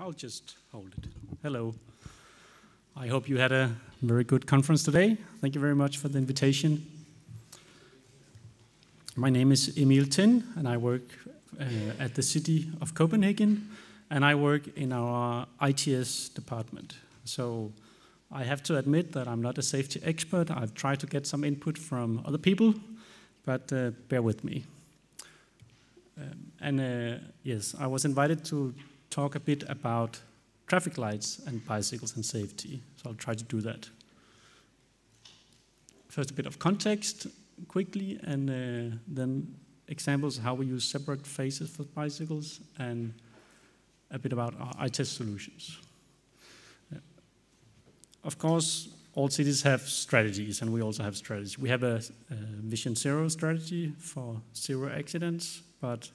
I'll just hold it. Hello. I hope you had a very good conference today. Thank you very much for the invitation. My name is Emil and I work at the city of Copenhagen, and I work in our ITS department. So I have to admit that I'm not a safety expert. I've tried to get some input from other people, but bear with me. Yes, I was invited to talk a bit about traffic lights and bicycles and safety, so I'll try to do that. First, a bit of context quickly, and then examples how we use separate phases for bicycles, and a bit about our ITS solutions. Of course, all cities have strategies, and we also have strategies. We have a Vision Zero strategy for zero accidents, but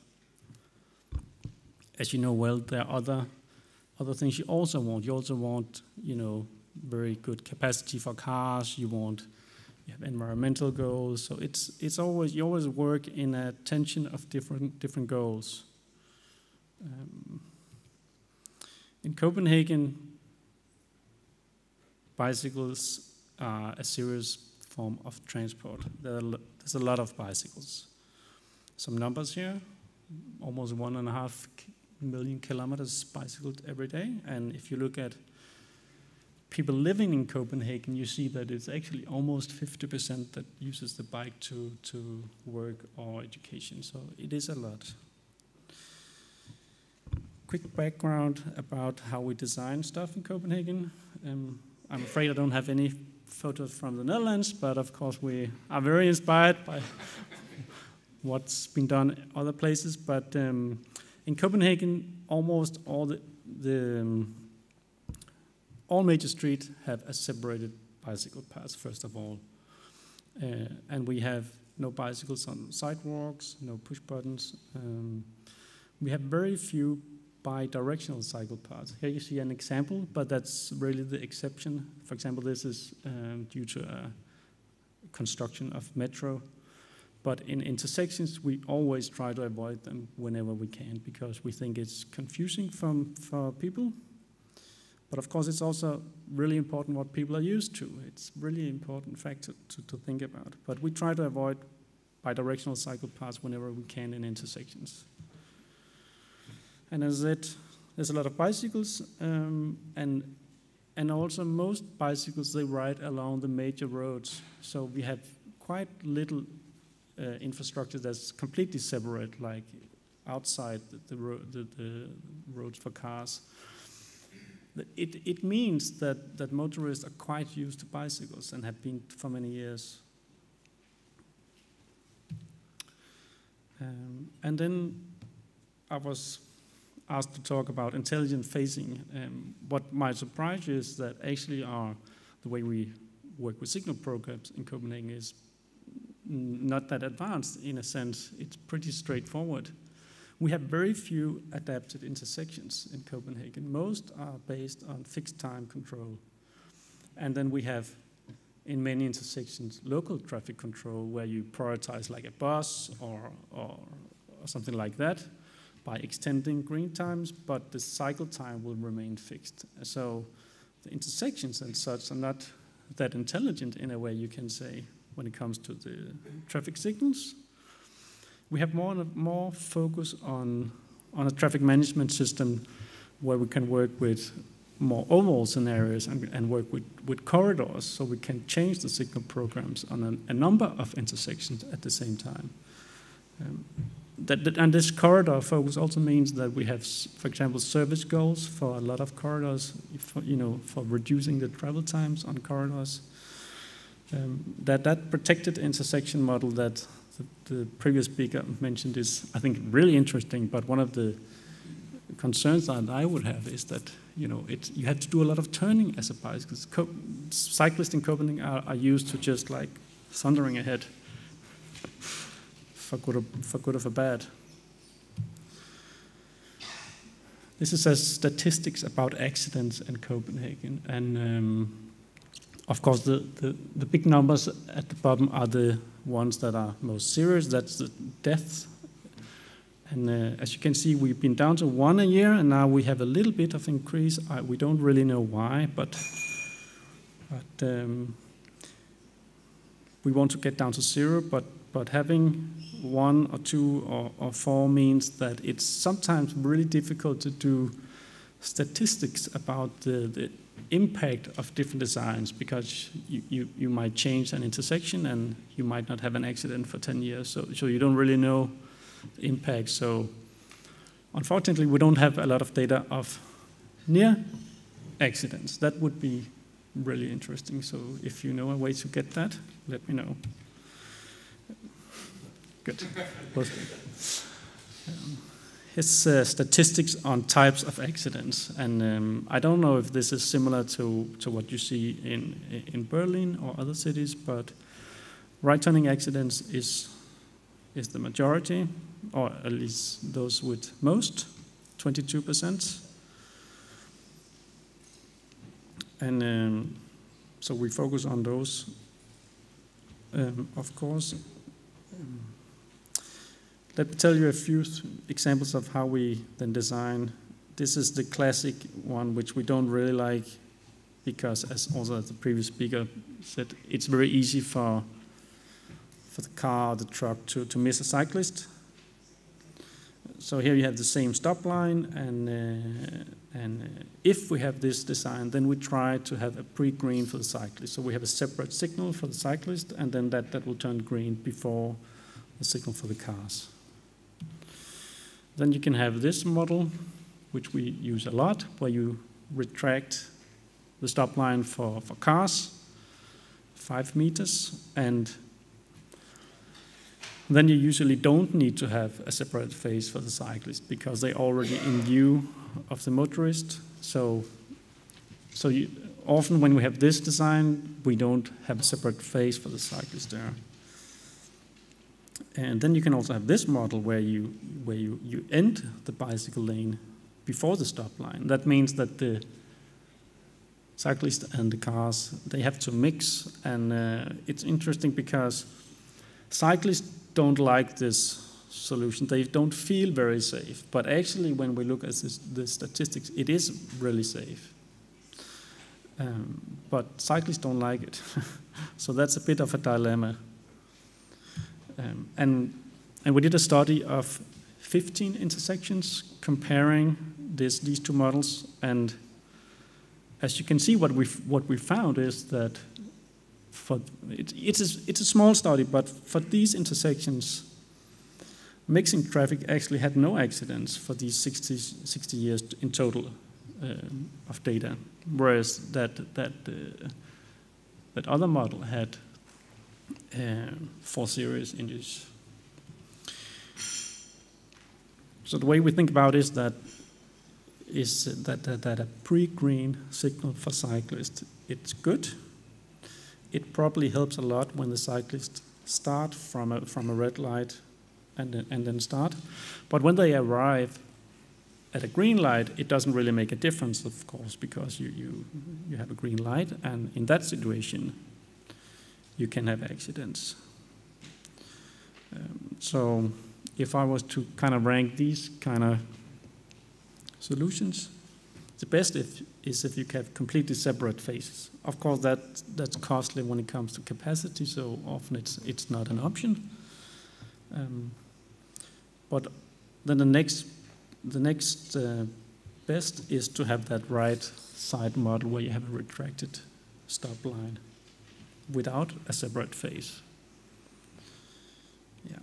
as you know well, there are other things you also want. You also want, very good capacity for cars. You have environmental goals. So you always work in a tension of different goals. In Copenhagen, bicycles are a serious form of transport. There's a lot of bicycles. Some numbers here: almost 1.5 million kilometers bicycled every day. And if you look at people living in Copenhagen, you see that it's actually almost 50% that uses the bike to work or education. So it is a lot. Quick background about how we design stuff in Copenhagen. I'm afraid I don't have any photos from the Netherlands, but of course we are very inspired by what's been done other places. But in Copenhagen, almost all major streets have a separated bicycle path, first of all. And we have no bicycles on sidewalks, no push buttons. We have very few bi-directional cycle paths. Here you see an example, but that's really the exception. For example, this is due to a construction of metro. But in intersections, we always try to avoid them whenever we can, because we think it's confusing for people. But of course, it's also really important what people are used to. It's really important factor to think about. But we try to avoid bidirectional cycle paths whenever we can in intersections. And as I said, there's a lot of bicycles, and also most bicycles, they ride along the major roads. So we have quite little infrastructure that's completely separate, like outside the roads for cars. It means that motorists are quite used to bicycles and have been for many years. And then I was asked to talk about intelligent phasing. What might surprise you is that actually the way we work with signal programs in Copenhagen is not that advanced in a sense. It's pretty straightforward. We have very few adapted intersections in Copenhagen. Most are based on fixed time control. And then we have, in many intersections, local traffic control where you prioritize like a bus or something like that by extending green times, but the cycle time will remain fixed. So the intersections and such are not that intelligent in a way, you can say, when it comes to the traffic signals. We have more focus on a traffic management system where we can work with more overall scenarios and work with corridors, so we can change the signal programs on a number of intersections at the same time. And this corridor focus also means that we have, for example, service goals for a lot of corridors, for reducing the travel times on corridors. That protected intersection model that the previous speaker mentioned is, I think, really interesting. But one of the concerns that I would have is that you have to do a lot of turning as a bicyclist. Cyclists in Copenhagen are used to just like thundering ahead, for good or for bad. This is statistics about accidents in Copenhagen, and of course the big numbers at the bottom are the ones that are most serious. That's the deaths And as you can see, we've been down to 1 a year, and now we have a little bit of increase. We don't really know why, but we want to get down to 0, but having 1 or 2 or 4 means that it's sometimes really difficult to do statistics about the impact of different designs, because you might change an intersection and you might not have an accident for 10 years, so you don't really know the impact. So unfortunately, we don't have a lot of data of near accidents. That would be really interesting. So if you know a way to get that, let me know. Good. It's statistics on types of accidents, and I don't know if this is similar to what you see in Berlin or other cities, but right-turning accidents is the majority, or at least those with most, 22%. And so we focus on those, of course. Let me tell you a few examples of how we then design. This is the classic one, which we don't really like, because as the previous speaker said, it's very easy for the car or the truck to miss a cyclist. So here you have the same stop line, and if we have this design, then we try to have a pre-green for the cyclist. So we have a separate signal for the cyclist, and then that will turn green before the signal for the cars. Then you can have this model, which we use a lot, where you retract the stop line for cars, 5 meters, and then you usually don't need to have a separate phase for the cyclist, because they're already in view of the motorist. So often when we have this design, we don't have a separate phase for the cyclist there. And then you can also have this model where you end the bicycle lane before the stop line. That means that the cyclist and the cars, they have to mix, and it's interesting because cyclists don't like this solution. They don't feel very safe, but actually when we look at the statistics, it is really safe. But cyclists don't like it. So that's a bit of a dilemma. And we did a study of 15 intersections comparing these 2 models, and as you can see, what we found is that it's a small study, but for these intersections, mixing traffic actually had no accidents for these 60 years in total of data, whereas that other model had 4 serious injuries. So the way we think about it is that a pre-green signal for cyclists, it's good. It probably helps a lot when the cyclists start from a red light and then start. But when they arrive at a green light, it doesn't really make a difference, of course, because you have a green light, and in that situation, you can have accidents. So if I was to kind of rank these kind of solutions, the best is if you have completely separate phases. Of course, that's costly when it comes to capacity, so often it's not an option. But then the next best is to have that right side model where you have a retracted stop line without a separate phase. Yeah.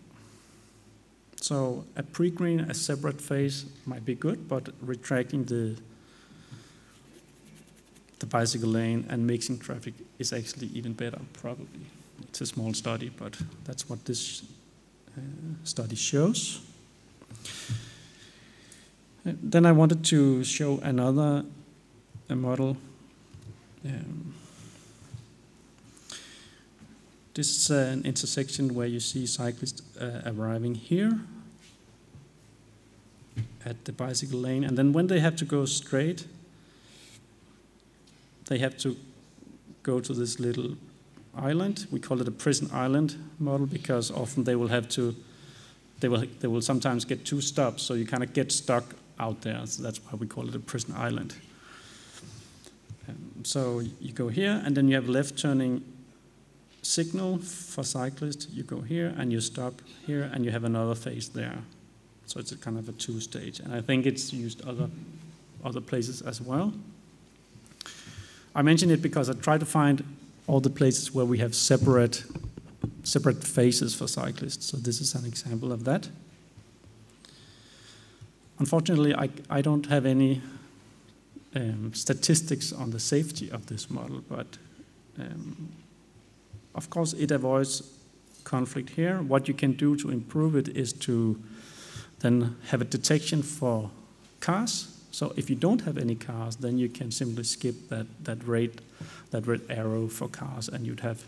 So a pre-green, a separate phase might be good, but retracting the bicycle lane and mixing traffic is actually even better, probably. It's a small study, but that's what this study shows. Then I wanted to show another model. This is an intersection where you see cyclists arriving here at the bicycle lane, and then when they have to go straight, they have to go to this little island. We call it a prison island model because often they will have to they will sometimes get two stops, so you kind of get stuck out there. So that's why we call it a prison island. So you go here, and then you have left turning signal for cyclists. You go here, and you stop here, and you have another phase there. So it's a kind of a two-stage, and I think it's used other places as well. I mention it because I try to find all the places where we have separate phases for cyclists. So this is an example of that. Unfortunately, I don't have any statistics on the safety of this model, but of course it avoids conflict here. What you can do to improve it is to then have a detection for cars. So if you don't have any cars, then you can simply skip that red arrow for cars, and you'd have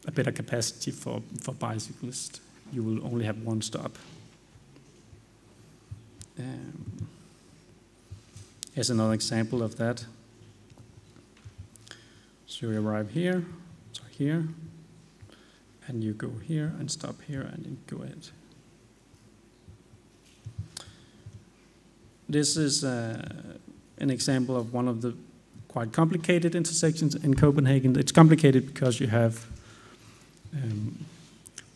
a better capacity for bicyclists. You will only have one stop. Here's another example of that. So you arrive here, and you go here and stop here, and then go ahead. This is an example of one of the quite complicated intersections in Copenhagen. It's complicated because you have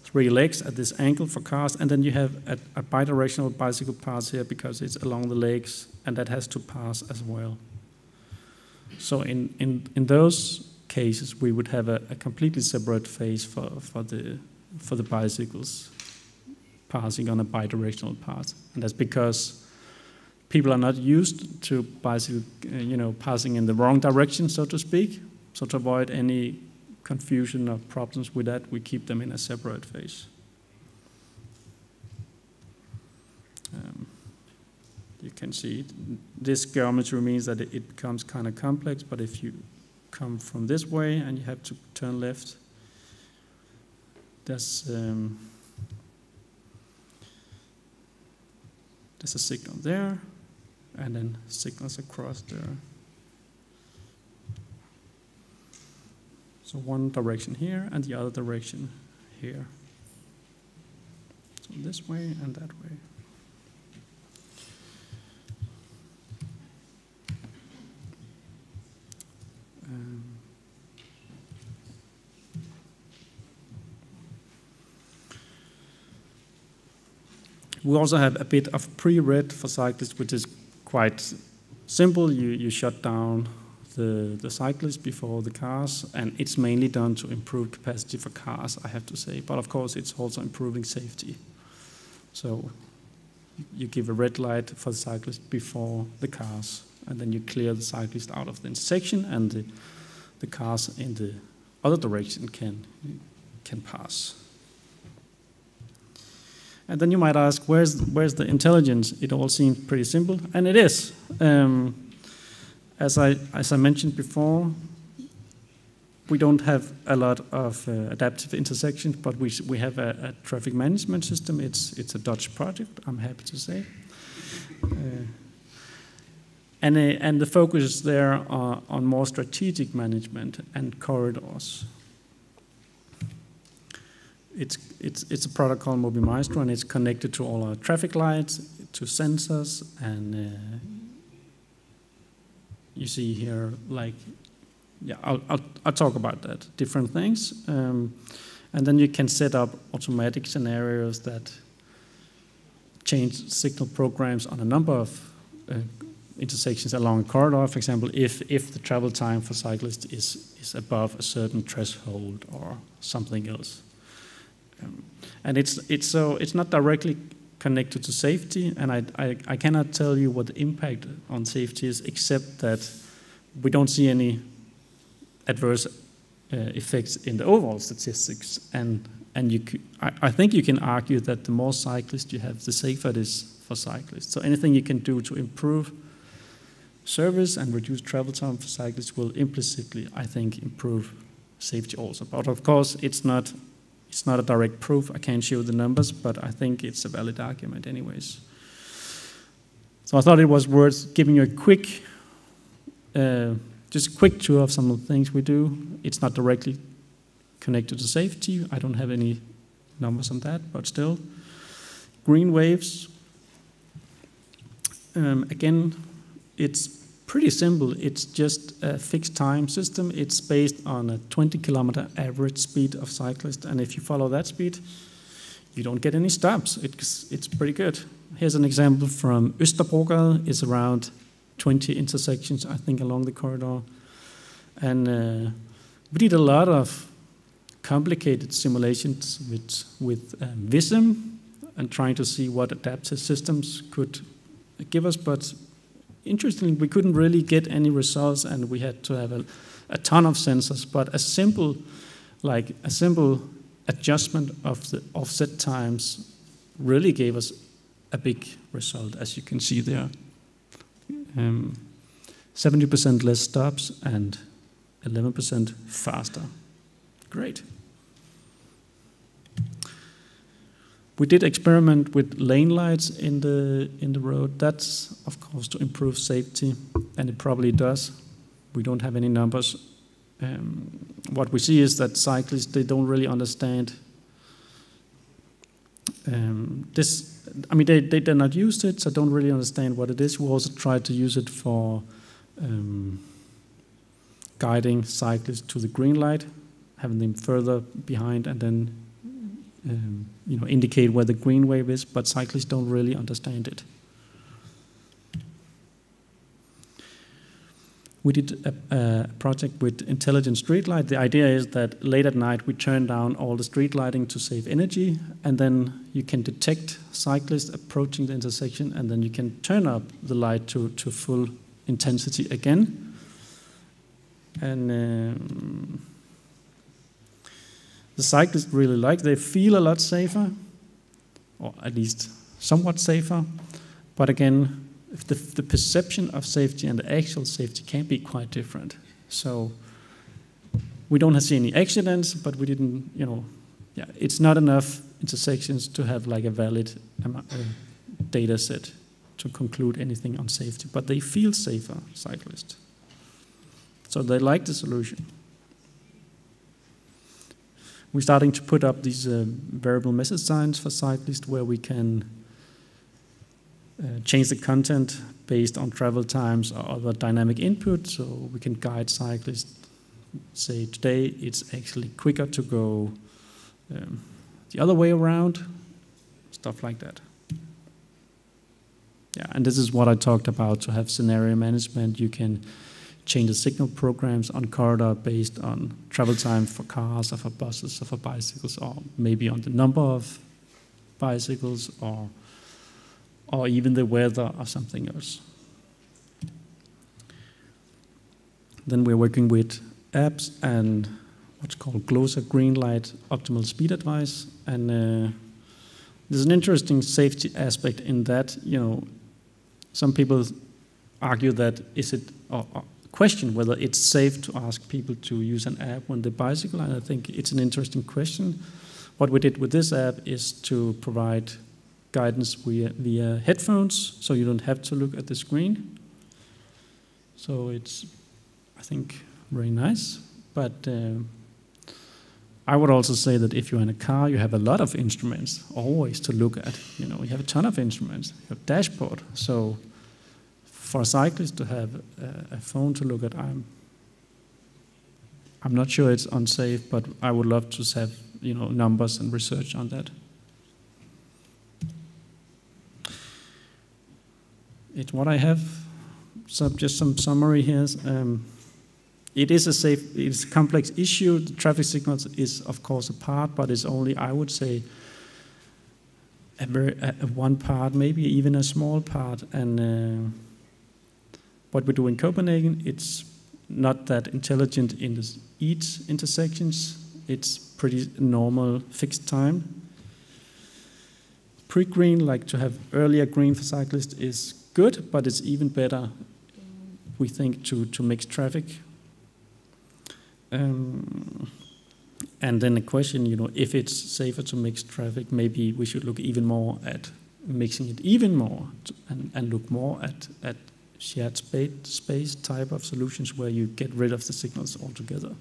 3 legs at this angle for cars, and then you have a bidirectional bicycle path here because it's along the legs, and that has to pass as well. So in those cases, we would have a completely separate phase for the bicycles passing on a bidirectional path, and that's because people are not used to bicycle, passing in the wrong direction, so to speak. So to avoid any confusion or problems with that, we keep them in a separate phase. You can see it. This geometry means that it becomes kind of complex, but if you come from this way and you have to turn left, there's a signal there, and then signals across there. So one direction here and the other direction here. So this way and that way. We also have a bit of pre-red for cyclists, which is quite simple. You shut down the cyclists before the cars, and it's mainly done to improve capacity for cars, I have to say. But of course, it's also improving safety. So you give a red light for the cyclist before the cars, and then you clear the cyclist out of the intersection, and the cars in the other direction can pass. And then you might ask, where's the intelligence? It all seems pretty simple, and it is. As I mentioned before, we don't have a lot of adaptive intersections, but we have a traffic management system. It's a Dutch project, I'm happy to say. And the focus is there on more strategic management and corridors. It's a product called MobiMaestro, and it's connected to all our traffic lights, to sensors, and you see here, like, yeah, I'll talk about that, different things. And then you can set up automatic scenarios that change signal programs on a number of intersections along a corridor. For example, if the travel time for cyclists is above a certain threshold or something else. And it's not directly connected to safety, and I cannot tell you what the impact on safety is, except that we don't see any adverse effects in the overall statistics. And I think you can argue that the more cyclists you have, the safer it is for cyclists. So anything you can do to improve service and reduce travel time for cyclists will implicitly, I think, improve safety also. But of course, it's not a direct proof. I can't show the numbers, but I think it's a valid argument anyways. So I thought it was worth giving you a quick, just a quick tour of some of the things we do. It's not directly connected to safety. I don't have any numbers on that, but still. green waves. Again, it's pretty simple. It's just a fixed time system. It's based on a 20-kilometer average speed of cyclists, and if you follow that speed, you don't get any stops. It's pretty good. Here's an example from Østerbrogade. It's around 20 intersections, I think, along the corridor. And we did a lot of complicated simulations with Vism and trying to see what adaptive systems could give us. But interestingly, we couldn't really get any results, and we had to have a ton of sensors. But a simple adjustment of the offset times really gave us a big result, as you can see there. 70% less stops and 11% faster. Great. We did experiment with lane lights in the road. That's, of course, to improve safety, and it probably does. We don't have any numbers. What we see is that cyclists, they don't really understand this. I mean, they're not used to it, so don't really understand what it is. We also tried to use it for guiding cyclists to the green light, having them further behind, and then indicate where the green wave is, but cyclists don't really understand it. We did a project with intelligent street light. The idea is that late at night we turn down all the street lighting to save energy, and then you can detect cyclists approaching the intersection, and then you can turn up the light to full intensity again. And the cyclists really like, they feel a lot safer, or at least somewhat safer. But again, if the perception of safety and the actual safety can be quite different. So we don't see any accidents, but we didn't, it's not enough intersections to have like a valid data set to conclude anything on safety, but they feel safer, cyclists. So they like the solution. We're starting to put up these variable message signs for cyclists where we can change the content based on travel times or other dynamic input, so we can guide cyclists. Say today it's actually quicker to go the other way around, stuff like that. Yeah, and this is what I talked about, to have scenario management. You can change the signal programs on corridor based on travel time for cars or for buses or for bicycles, or maybe on the number of bicycles, or even the weather or something else. Then we're working with apps and what's called closer green light optimal speed advice. And there's an interesting safety aspect in that. Some people argue that question whether it's safe to ask people to use an app when they bicycle, and I think it's an interesting question. What we did with this app is to provide guidance via headphones, so you don't have to look at the screen. So it's, I think, very nice. But I would also say that if you're in a car, you have a lot of instruments always to look at. You have a ton of instruments. You have a dashboard. So for a cyclist to have a phone to look at, I'm not sure it's unsafe, but I would love to have numbers and research on that. It's what I have. So just some summary here. It is it's a complex issue. The traffic signals is of course a part, but it's only, I would say, one part, maybe even a small part. And what we do in Copenhagen, it's not that intelligent in each intersections. It's pretty normal fixed time. Pre-green, like to have earlier green for cyclists, is good, but it's even better, we think, to mix traffic. And then the question, if it's safer to mix traffic, maybe we should look even more at mixing it even more and look more at shared space type of solutions where you get rid of the signals altogether.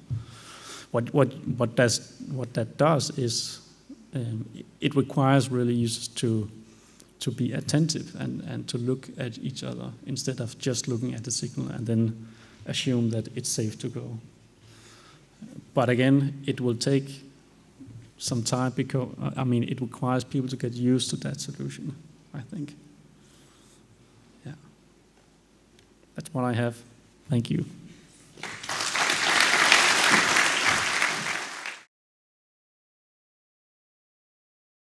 What that does is it requires really users to to be attentive and to look at each other instead of just looking at the signal and then assume that it's safe to go. But again, it will take some time because, I mean, it requires people to get used to that solution, I think. Yeah. That's what I have. Thank you.